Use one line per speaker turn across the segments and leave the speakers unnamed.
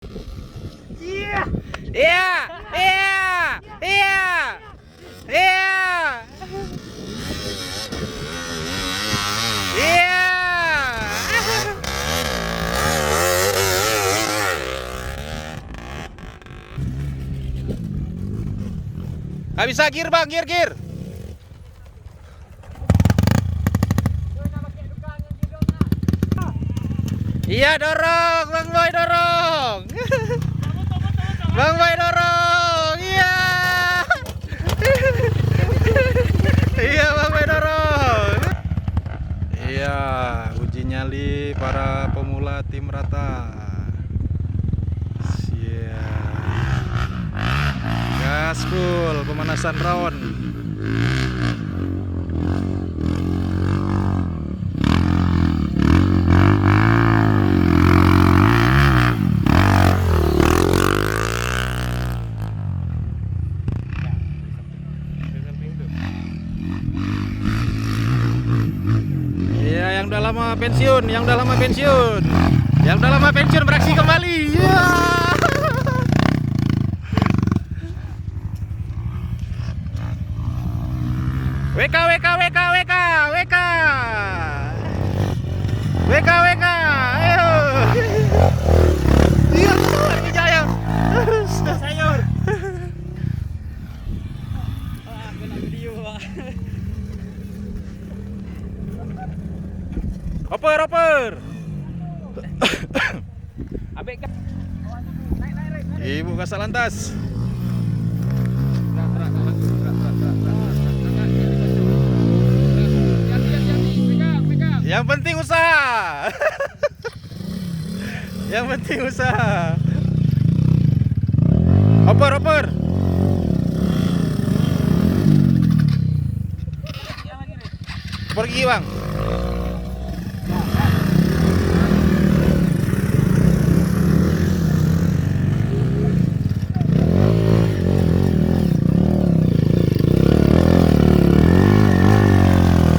Iya.
Iya, iya, iya, iya, iya. Gak bisa gear bang, gear. Iya dorong, Bang Boy dorong. Bang Boy dorong, iya. Iya Bang Boy dorong. Iya, uji nyali para pemula tim rata. Siap. Gas full, pemanasan round. Iya, yang udah lama pensiun, yang udah lama pensiun beraksi kembali. Iya. WK. Ayo. Iya, lagi jaya.
Sayur. Kena video, Pak.
Oper.
Abek kan. Naik.
Ibu kasar lantas. Yang penting usaha. Yang penting usaha. Oper. Pergi bang.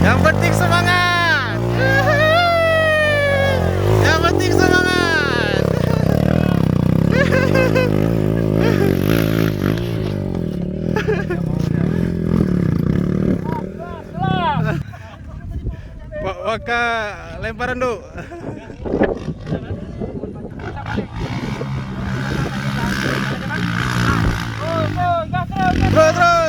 Yang penting semangat. Yang penting semangat. Waka lemparan dulu. Terus.